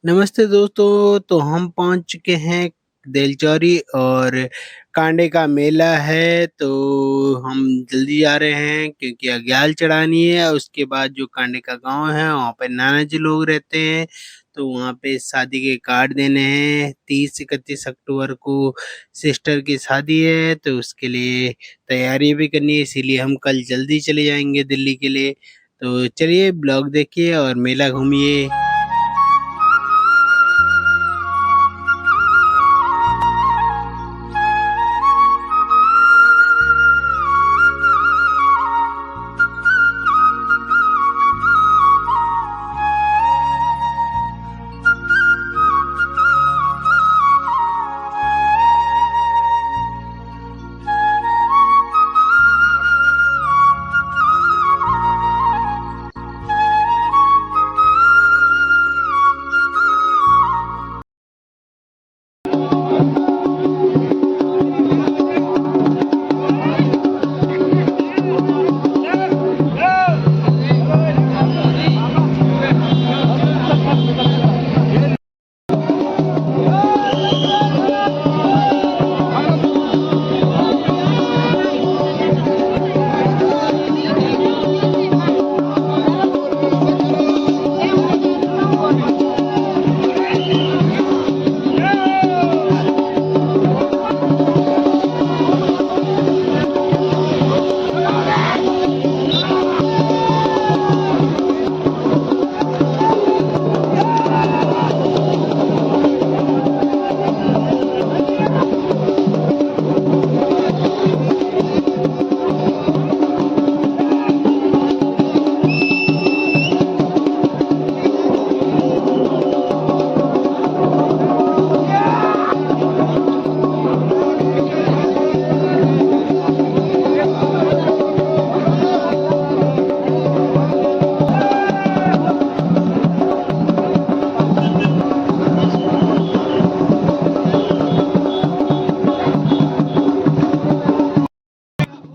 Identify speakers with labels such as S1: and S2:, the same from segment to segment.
S1: नमस्ते दोस्तों, तो हम पहुंच चुके हैं देलचौरी और कांडे का मेला है। तो हम जल्दी जा रहे हैं क्योंकि अग्याल चढ़ानी है। उसके बाद जो कांडे का गांव है वहाँ पे नाना जी लोग रहते हैं, तो वहाँ पे शादी के कार्ड देने हैं। 30-31 अक्टूबर को सिस्टर की शादी है, तो उसके लिए तैयारी भी करनी है, इसीलिए हम कल जल्दी चले जाएंगे दिल्ली के लिए। तो चलिए ब्लॉग देखिए और मेला घूमिए।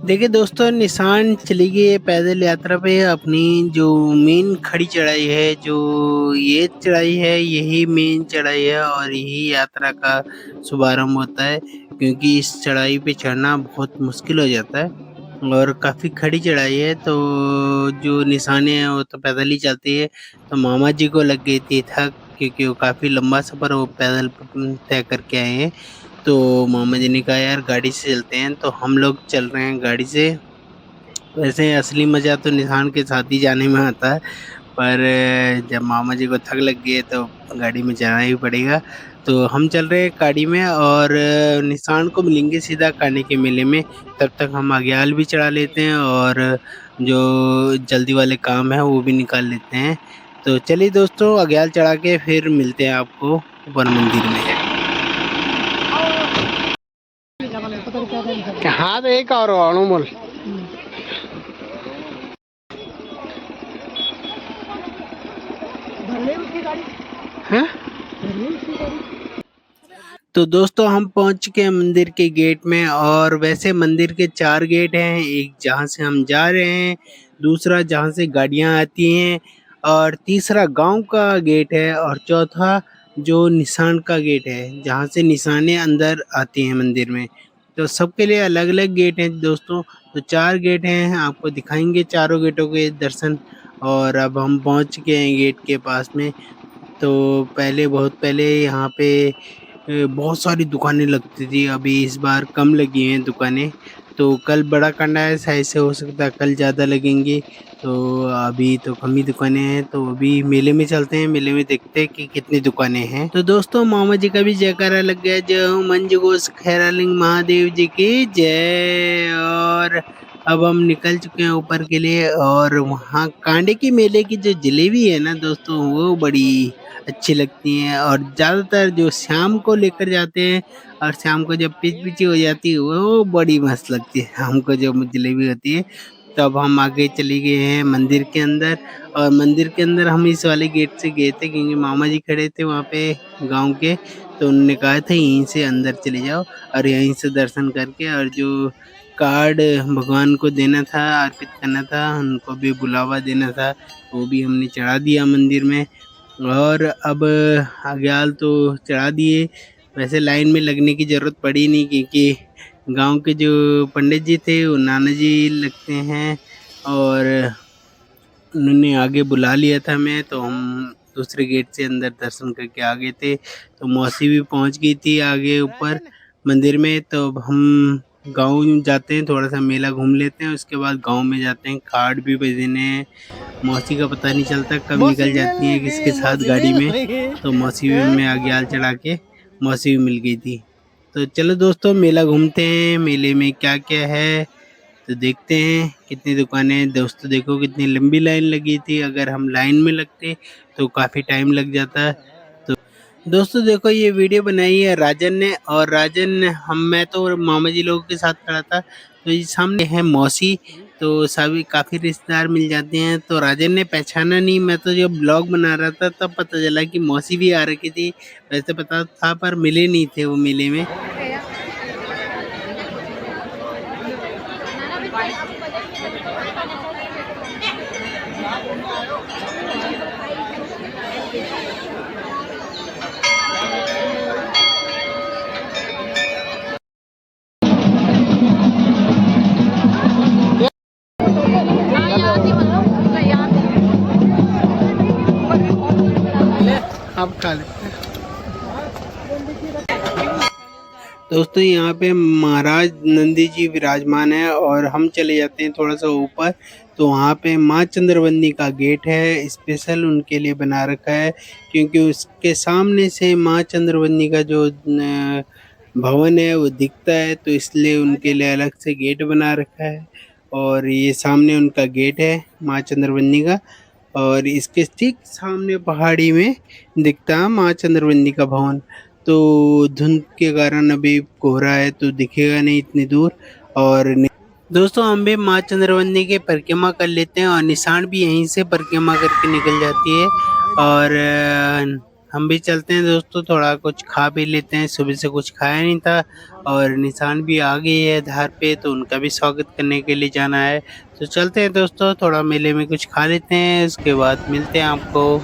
S1: देखिए दोस्तों, निशान चली गई है पैदल यात्रा पे अपनी। जो मेन खड़ी चढ़ाई है, जो ये चढ़ाई है, यही मेन चढ़ाई है और यही यात्रा का शुभारंभ होता है, क्योंकि इस चढ़ाई पे चढ़ना बहुत मुश्किल हो जाता है और काफ़ी खड़ी चढ़ाई है। तो जो निशाने हैं वो तो पैदल ही चलती है। तो मामा जी को लग गई थी थक, क्योंकि वो काफ़ी लंबा सफ़र वो पैदल तय करके आए हैं। तो मामा जी ने कहा यार गाड़ी से चलते हैं, तो हम लोग चल रहे हैं गाड़ी से। वैसे असली मज़ा तो निशान के साथ ही जाने में आता है, पर जब मामा जी को थक लग गई है तो गाड़ी में जाना ही पड़ेगा। तो हम चल रहे हैं गाड़ी में और निशान को मिलेंगे सीधा कांडे के मेले में। तब तक हम अग्याल भी चढ़ा लेते हैं और जो जल्दी वाले काम है वो भी निकाल लेते हैं। तो चलिए दोस्तों, अग्याल चढ़ा के फिर मिलते हैं आपको वन मंदिर में। हाँ तो एक और अणुमोल। हाँ? तो दोस्तों, हम पहुंच चुके हैं मंदिर के गेट में। और वैसे मंदिर के 4 गेट हैं, एक जहां से हम जा रहे हैं, दूसरा जहां से गाड़ियां आती हैं, और तीसरा गांव का गेट है, और चौथा जो निशान का गेट है, जहां से निशाने अंदर आते हैं मंदिर में। तो सबके लिए अलग अलग गेट हैं दोस्तों। तो 4 गेट हैं, आपको दिखाएंगे चारों गेटों के दर्शन। और अब हम पहुंच चुके हैं गेट के पास में। तो पहले, बहुत पहले यहाँ पे बहुत सारी दुकानें लगती थी, अभी इस बार कम लगी हैं दुकानें। तो कल बड़ा कंडा है, शायद से हो सकता है कल ज़्यादा लगेंगी। तो अभी तो कम ही दुकानें हैं, तो अभी मेले में चलते हैं, मेले में देखते हैं कि कितनी दुकानें हैं। तो दोस्तों, मामा जी का भी जयकारा लग गया, जय हो मंजू घोष खैरालिंग महादेव जी की जय। और अब हम निकल चुके हैं ऊपर के लिए, और वहाँ कांडे की मेले की जो जलेबी है ना दोस्तों, वो बड़ी अच्छी लगती हैं। और ज़्यादातर जो शाम को लेकर जाते हैं, और शाम को जब पिच-पिची हो जाती है, वो बड़ी मस्त लगती है शाम को जो जलेबी होती है। तब हम आगे चले गए हैं मंदिर के अंदर, और मंदिर के अंदर हम इस वाले गेट से गए थे क्योंकि मामा जी खड़े थे वहाँ पे गाँव के। तो उन्होंने कहा था यहीं से अंदर चले जाओ और यहीं से दर्शन करके, और जो कार्ड भगवान को देना था, अर्पित करना था, उनको भी बुलावा देना था, वो भी हमने चढ़ा दिया मंदिर में। और अब अग्याल तो चढ़ा दिए। वैसे लाइन में लगने की ज़रूरत पड़ी नहीं, क्योंकि गांव के जो पंडित जी थे वो नाना जी लगते हैं, और उन्होंने आगे बुला लिया था हमें, तो हम दूसरे गेट से अंदर दर्शन करके आ गए थे। तो मौसी भी पहुंच गई थी आगे ऊपर मंदिर में। तो अब हम गांव जाते हैं, थोड़ा सा मेला घूम लेते हैं, उसके बाद गांव में जाते हैं, कार्ड भी भेजने हैं। मौसी का पता नहीं चलता कब निकल जाती है किसके साथ गाड़ी में। तो मौसी भी हमें आगे हाल चढ़ा के मौसी भी मिल गई थी। तो चलो दोस्तों, मेला घूमते हैं। मेले में क्या क्या है तो देखते हैं। कितनी दुकानें हैं दोस्तों, देखो कितनी लंबी लाइन लगी थी। अगर हम लाइन में लगते तो काफ़ी टाइम लग जाता। तो दोस्तों देखो, ये वीडियो बनाई है राजन ने, और राजन हम मैं तो मामा जी लोगों के साथ खड़ा था। तो ये सामने है मौसी, तो सभी काफ़ी रिश्तेदार मिल जाते हैं। तो राजन ने पहचाना नहीं, मैं तो जब ब्लॉग बना रहा था तब पता चला कि मौसी भी आ रखी थी। वैसे पता था पर मिले नहीं थे वो मेले में। आप खा लेते हैं दोस्तों। यहाँ पे महाराज नंदी जी विराजमान है, और हम चले जाते हैं थोड़ा सा ऊपर। तो वहाँ पे माँ चंद्रवंदनी का गेट है, स्पेशल उनके लिए बना रखा है, क्योंकि उसके सामने से माँ चंद्रवंदनी का जो भवन है वो दिखता है, तो इसलिए उनके लिए अलग से गेट बना रखा है। और ये सामने उनका गेट है माँ चंद्रवंदनी का, और इसके ठीक सामने पहाड़ी में दिखता है माँ चंद्रवंदनी का भवन। तो धुंध के कारण अभी कोहरा है तो दिखेगा नहीं इतनी दूर। और दोस्तों, हम भी माँ चंद्रवंदनी के परिक्रमा कर लेते हैं, और निशान भी यहीं से परिक्रमा करके निकल जाती है। और हम भी चलते हैं दोस्तों, थोड़ा कुछ खा भी लेते हैं, सुबह से कुछ खाया नहीं था। और निशान भी आ गई है धार पे, तो उनका भी स्वागत करने के लिए जाना है। तो चलते हैं दोस्तों, थोड़ा मेले में कुछ खा लेते हैं, उसके बाद मिलते हैं आपको।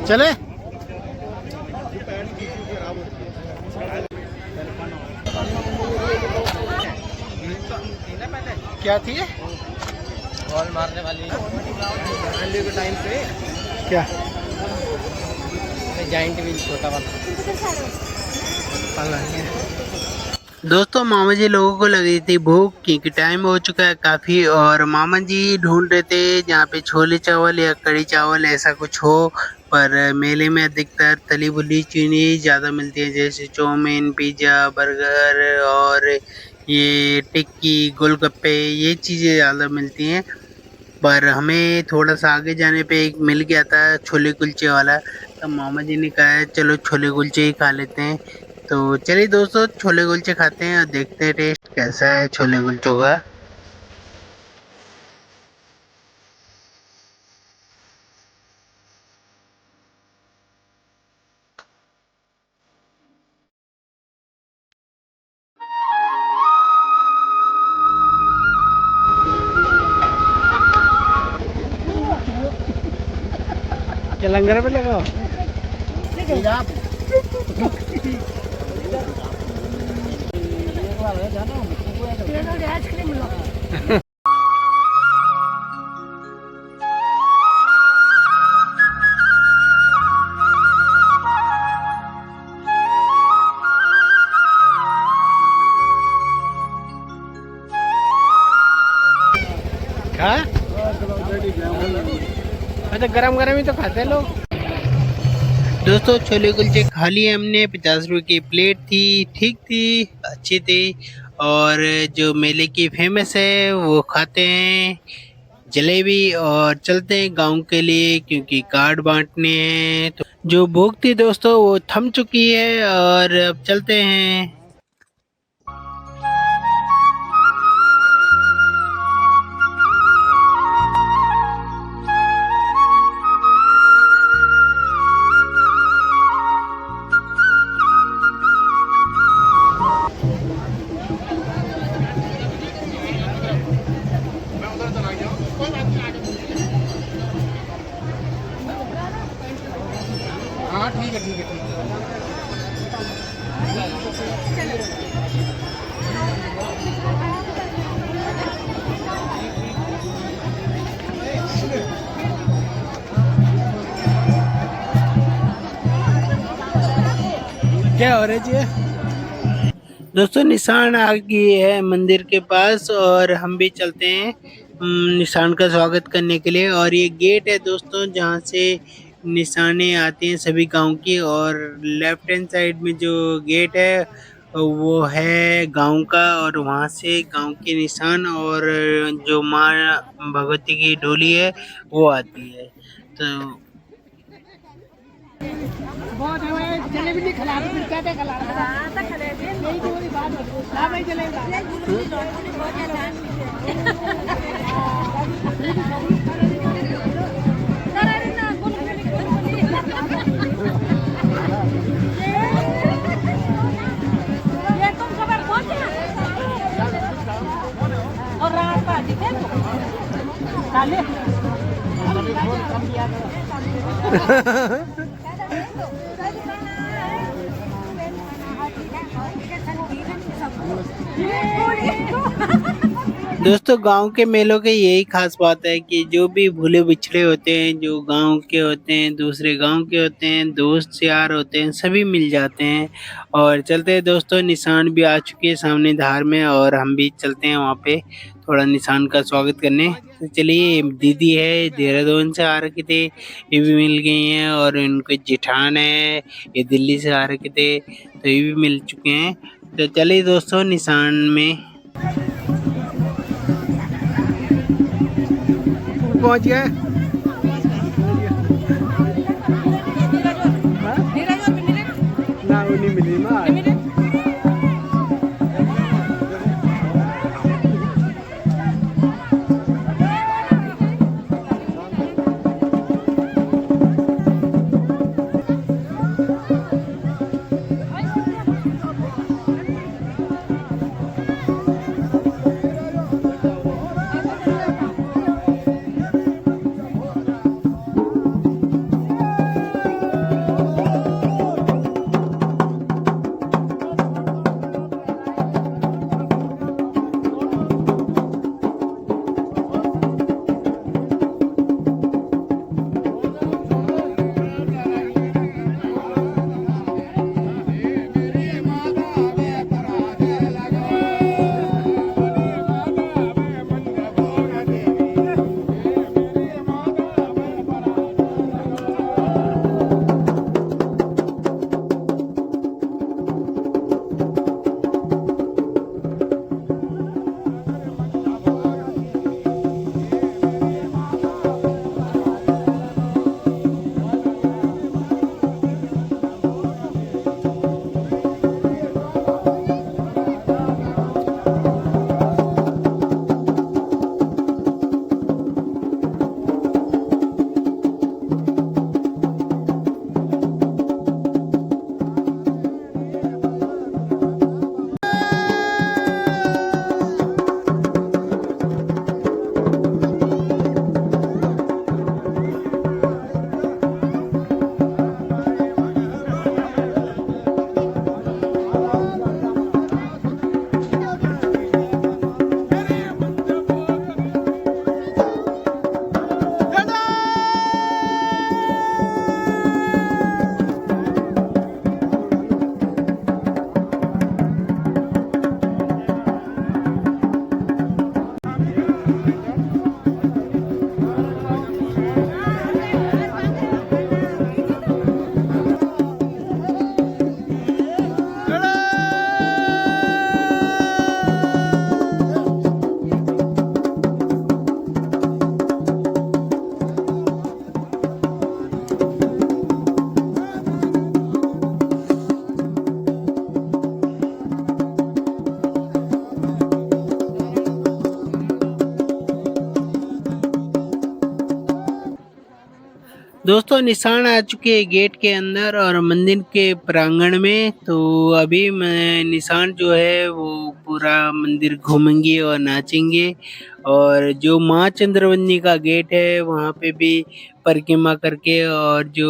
S1: चले क्या थी बॉल मारने वाली के टाइम पे? क्या जाइंट व्हील छोटा वाला दोस्तों, मामा जी लोगों को लगी थी भूख, क्योंकि टाइम हो चुका है काफ़ी, और मामा जी ढूंढ रहे थे जहाँ पे छोले चावल या कढ़ी चावल ऐसा कुछ हो। पर मेले में अधिकतर तली भुनी चीज़ें ज़्यादा मिलती है, जैसे चाउमीन, पिज़्ज़ा, बर्गर, और ये टिक्की, गोलगप्पे, ये चीज़ें ज़्यादा मिलती हैं। पर हमें थोड़ा सा आगे जाने पे एक मिल गया था छोले कुलचे वाला, तो मामा जी ने कहा है चलो छोले कुलचे ही खा लेते हैं। तो चलिए दोस्तों, छोले कुलचे खाते हैं और देखते हैं टेस्ट कैसा है छोले कुलचों का। क्या लंगर पे लगाओ? अच्छा, गरम गरम ही तो खाते हैं लोग। दोस्तों, छोले कुलचे खा लिए हमने, 50 रुपये की प्लेट थी, ठीक थी, अच्छी थी। और जो मेले की फेमस है वो खाते हैं जलेबी, और चलते हैं गांव के लिए, क्योंकि कार्ड बांटने हैं। तो जो भूख थी दोस्तों वो थम चुकी है, और अब चलते हैं। क्या हो रहा है दोस्तों? निशान आ गई है मंदिर के पास और हम भी चलते हैं निशान का स्वागत करने के लिए। और ये गेट है दोस्तों जहाँ से निशाने आते हैं सभी गांव की। और लेफ्ट हैंड साइड में जो गेट है वो है गांव का, और वहाँ से गांव के निशान और जो माँ भगवती की डोली है वो आती है। तो बहुत जलेबी नहीं खिला रहे, फिर क्या क्या खिला रहे? हाँ, तो खिला दे। यही तो मेरी बात है। हाँ भाई जलेबी। ये गुरु की डोली बहुत आसान है। ये तुम खबर पहुंचे और रात का दिखे काले दोस्तों गांव के मेलों के यही खास बात है कि जो भी भूले बिछड़े होते हैं, जो गांव के होते हैं, दूसरे गांव के होते हैं, दोस्त यार होते हैं, सभी मिल जाते हैं। और चलते हैं दोस्तों, निशान भी आ चुके हैं सामने धार में और हम भी चलते हैं वहाँ पे थोड़ा निशान का स्वागत करने। तो चलिए, दीदी है देहरादून से आ रखे थे, ये भी मिल गई हैं। और इनके जेठान है, ये दिल्ली से आ रखे थे, तो ये भी मिल चुके हैं। तो चलिए दोस्तों, निशान में पहुंच गए। ना वो नहीं मिली ना। दोस्तों निशान आ चुके हैं गेट के अंदर और मंदिर के प्रांगण में। तो अभी मैं निशान जो है वो पूरा मंदिर घूमेंगे और नाचेंगे। और जो माँ चंद्रवंदनी का गेट है वहाँ पे भी परिक्रमा करके, और जो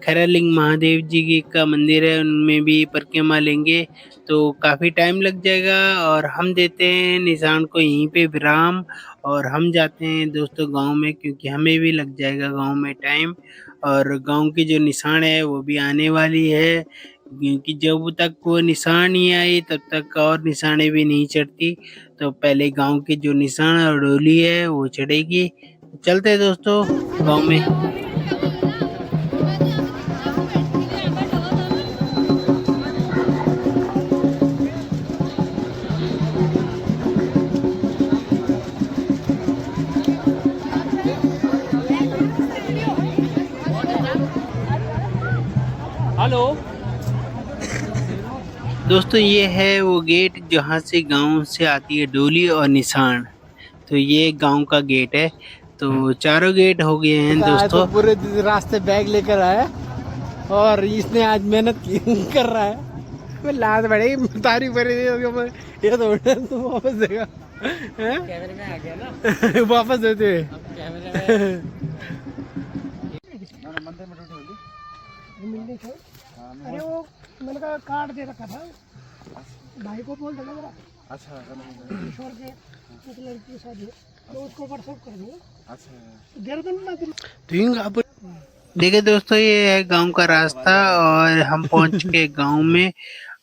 S1: खैरालिंग महादेव जी की का मंदिर है उनमें भी परिक्रमा लेंगे। तो काफ़ी टाइम लग जाएगा और हम देते हैं निशान को यहीं पे विराम और हम जाते हैं दोस्तों गांव में, क्योंकि हमें भी लग जाएगा गांव में टाइम। और गांव की जो निशान है वो भी आने वाली है, क्योंकि जब तक वो निशान नहीं आई तब तक और निशानें भी नहीं चढ़ती। तो पहले गांव की जो निशान और डोली है वो चढ़ेगी। चलते हैं दोस्तों गांव में।
S2: हेलो
S1: दोस्तों ये है वो गेट जहाँ से गांव से आती है डोली और निशान। तो ये गांव का गेट है। तो चारों गेट हो गए हैं
S2: आया तो
S1: दोस्तों।
S2: पूरे रास्ते बैग लेकर आया और इसने आज मेहनत की कर रहा है। मैं लाद बड़ी तारीफ कर रही थी, ये तो वापस देगा। कैमरे में आ गया ना वापस देते हुए कैमरे में मंदिर में ड्यूटी होगी मिलनी थे। अरे वो मैंने कहा कार्ड दे रखा था भाई को बोल देना जरा। अच्छा ईश्वर के एक लड़की की शादी है तो उसको व्हाट्सएप कर दूंगा। अच्छा देहरादून ना
S1: तो देखिए दोस्तों ये है गांव का रास्ता और हम पहुंच के गांव में।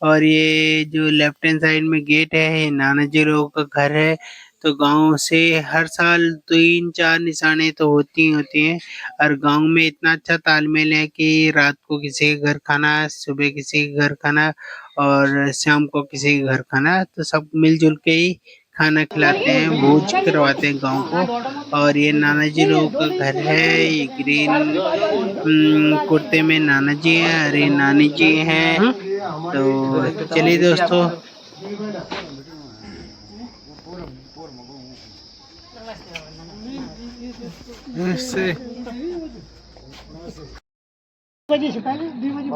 S1: और ये जो लेफ्ट हैंड साइड में गेट है ये नाना जी लोगों का घर है। तो गांव से हर साल 3-4 निशाने तो होती ही होती हैं। और गांव में इतना अच्छा तालमेल है कि रात को किसी के घर खाना, सुबह किसी के घर खाना और शाम को किसी के घर खाना, तो सब मिलजुल के ही खाना खिलाते हैं, भोज करवाते हैं गांव को। और ये नाना जी लोगों का घर है। ये ग्रीन कुर्ते में नाना जी हैं और ये नानी जी हैं। तो चलिए दोस्तों।
S2: से बजे से पहले 2 बजे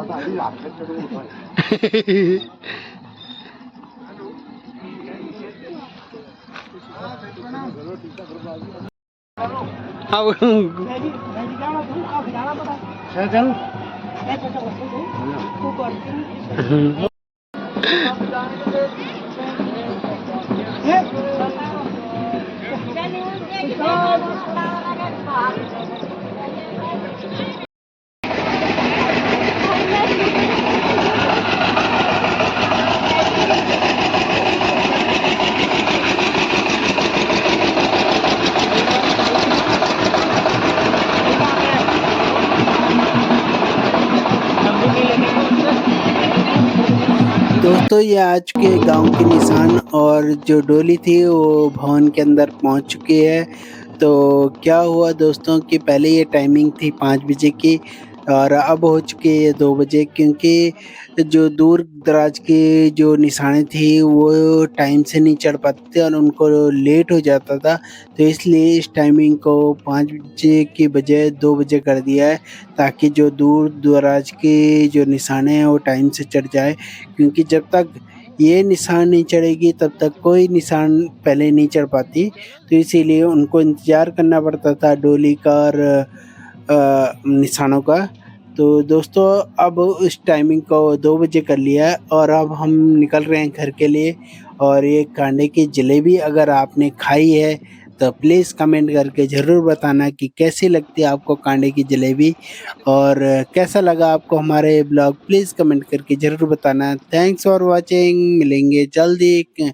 S1: दोस्तों ये आज के गांव की निशान और जो डोली थी वो भवन के अंदर पहुंच चुकी है। तो क्या हुआ दोस्तों कि पहले ये टाइमिंग थी 5 बजे की और अब हो चुकी है 2 बजे, क्योंकि जो दूर दराज की जो निशानें थी वो टाइम से नहीं चढ़ पाते थे और उनको लेट हो जाता था। तो इसलिए इस टाइमिंग को 5 बजे की बजाय 2 बजे कर दिया है, ताकि जो दूर दराज की जो निशानें हैं वो टाइम से चढ़ जाए। क्योंकि जब तक ये निशान नहीं चढ़ेगी तब तक कोई निशान पहले नहीं चढ़ पाती। तो इसीलिए उनको इंतज़ार करना पड़ता था डोली का और निशानों का। तो दोस्तों अब इस टाइमिंग को 2 बजे कर लिया है और अब हम निकल रहे हैं घर के लिए। और ये कांडे की जलेबी अगर आपने खाई है तो प्लीज़ कमेंट करके ज़रूर बताना कि कैसी लगती है आपको कांडे की जलेबी, और कैसा लगा आपको हमारे ब्लॉग प्लीज़ कमेंट करके ज़रूर बताना। थैंक्स फॉर वॉचिंग, मिलेंगे जल्दी।
S2: ये